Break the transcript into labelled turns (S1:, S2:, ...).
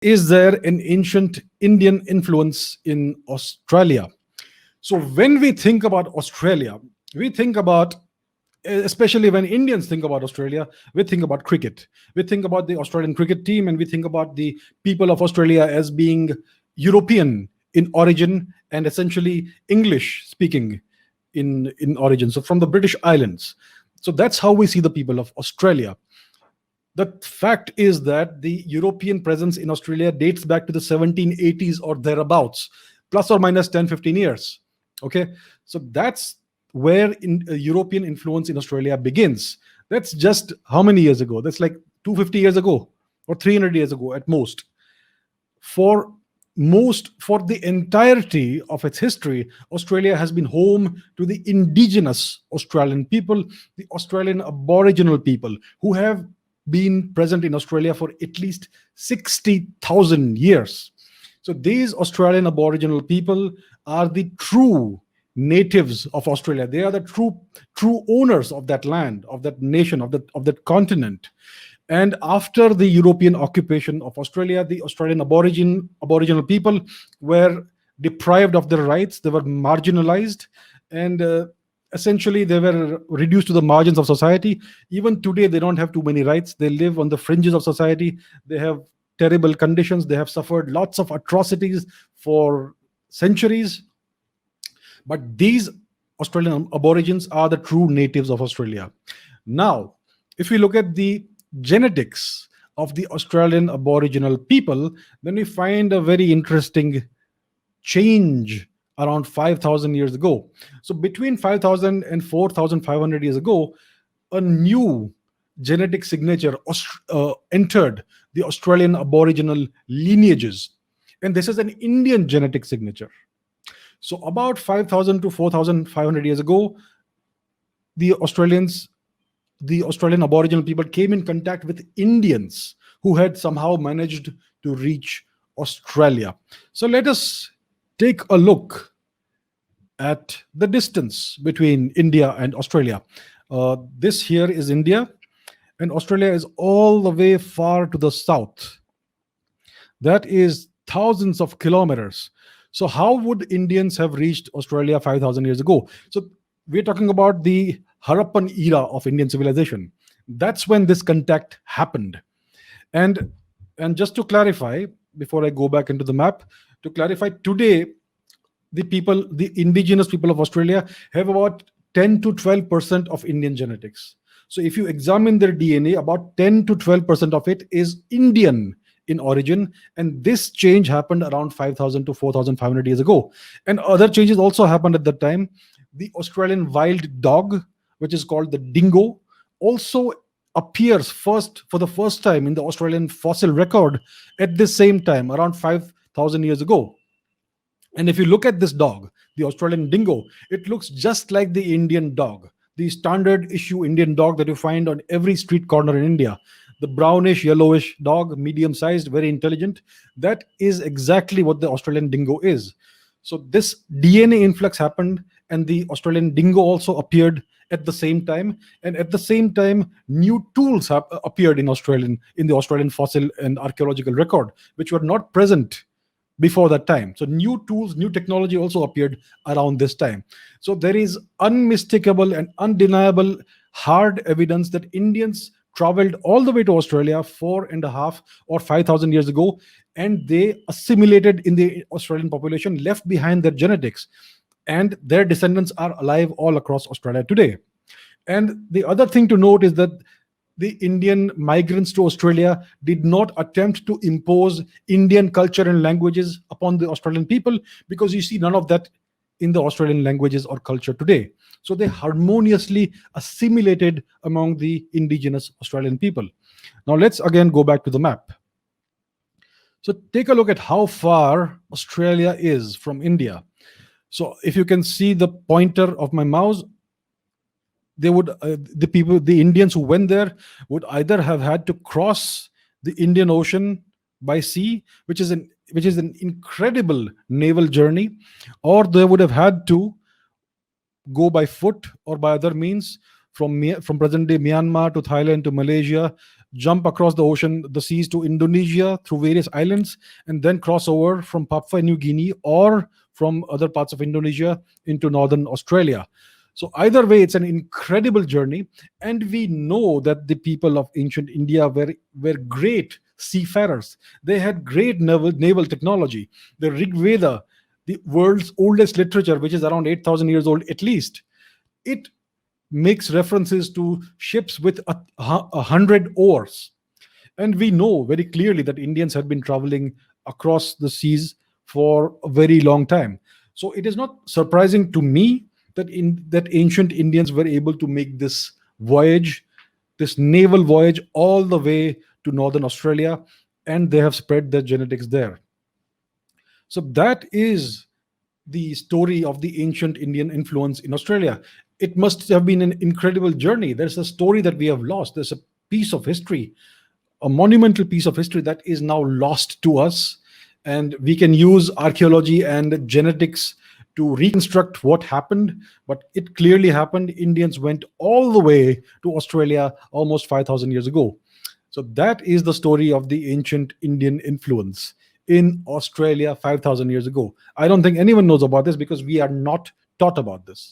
S1: is there an ancient Indian influence in Australia? So when we think about Australia, we think about, especially when Indians think about Australia, we think about cricket. We think about the Australian cricket team, and we think about the people of Australia as being European in origin and essentially English speaking in origin. So from the British Islands. So that's how we see the people of Australia. The fact is that the European presence in Australia dates back to the 1780s or thereabouts, plus or minus 10, 15 years. Okay, so that's where European influence in Australia begins. That's just how many years ago? That's like 250 years ago or 300 years ago at most. For the entirety of its history, Australia has been home to the indigenous Australian people, the Australian Aboriginal people, who have been present in Australia for at least 60,000 years. So these Australian Aboriginal people are the true natives of Australia. They are the true owners of that land, of that nation, of that continent. And after the European occupation of Australia, the Australian Aboriginal people were deprived of their rights. They were marginalized, and essentially they were reduced to the margins of society. Even today, they don't have too many rights. They live on the fringes of society. They have terrible conditions. They have suffered lots of atrocities for centuries. But these Australian Aborigines are the true natives of Australia. Now, if we look at the genetics of the Australian Aboriginal people, then we find a very interesting change around 5,000 years ago. So between 5,000 and 4,500 years ago, a new genetic signature entered the Australian Aboriginal lineages. And this is an Indian genetic signature. So about 5,000 to 4,500 years ago, the Australian Aboriginal people came in contact with Indians who had somehow managed to reach Australia. So let us take a look at the distance between India and Australia. This here is India, and Australia is all the way far to the south. That is thousands of kilometers. So how would Indians have reached Australia 5,000 years ago? So we're talking about the Harappan era of Indian civilization. That's when this contact happened. And just to clarify, before I go back into the map, to clarify, today, the indigenous people of Australia have about 10 to 12% of Indian genetics. So if you examine their DNA, about 10 to 12% of it is Indian in origin, and this change happened around 5,000 to 4,500 years ago. And other changes also happened at that time. The Australian wild dog, which is called the dingo, also appears for the first time in the Australian fossil record at the same time, around 5,000 years ago. And if you look at this dog, the Australian dingo, it looks just like the Indian dog, the standard issue Indian dog that you find on every street corner in India. The brownish, yellowish dog, medium sized, very intelligent. That is exactly what the Australian dingo is. So this DNA influx happened, and the Australian dingo also appeared at the same time. And at the same time, new tools have appeared in the Australian fossil and archaeological record, which were not present before that time. So new tools, new technology also appeared around this time. So there is unmistakable and undeniable hard evidence that Indians traveled all the way to Australia 4.5 or 5,000 years ago, and they assimilated in the Australian population, left behind their genetics, and their descendants are alive all across Australia today. And the other thing to note is that the Indian migrants to Australia did not attempt to impose Indian culture and languages upon the Australian people, because you see none of that in the Australian languages or culture today. So they harmoniously assimilated among the indigenous Australian people. Now let's again go back to the map. So take a look at how far Australia is from India. So if you can see the pointer of my mouse, the Indians who went there would either have had to cross the Indian Ocean by sea, which is an incredible naval journey, or they would have had to go by foot or by other means from present day Myanmar to Thailand to Malaysia, jump across the ocean, the seas to Indonesia through various islands, and then cross over from Papua New Guinea or from other parts of Indonesia into northern Australia. So either way, it's an incredible journey, and we know that the people of ancient India were great seafarers. They had great naval technology. The Rig Veda, the world's oldest literature, which is around 8,000 years old at least, it makes references to ships with 100 oars. And we know very clearly that Indians had been traveling across the seas for a very long time. So it is not surprising to me that ancient Indians were able to make this voyage, this naval voyage, all the way to northern Australia, and they have spread their genetics there. So that is the story of the ancient Indian influence in Australia. It must have been an incredible journey. There's a story that we have lost. There's a piece of history, a monumental piece of history that is now lost to us. And we can use archaeology and genetics to reconstruct what happened, but it clearly happened. Indians went all the way to Australia almost 5,000 years ago. So that is the story of the ancient Indian influence in Australia 5,000 years ago. I don't think anyone knows about this because we are not taught about this.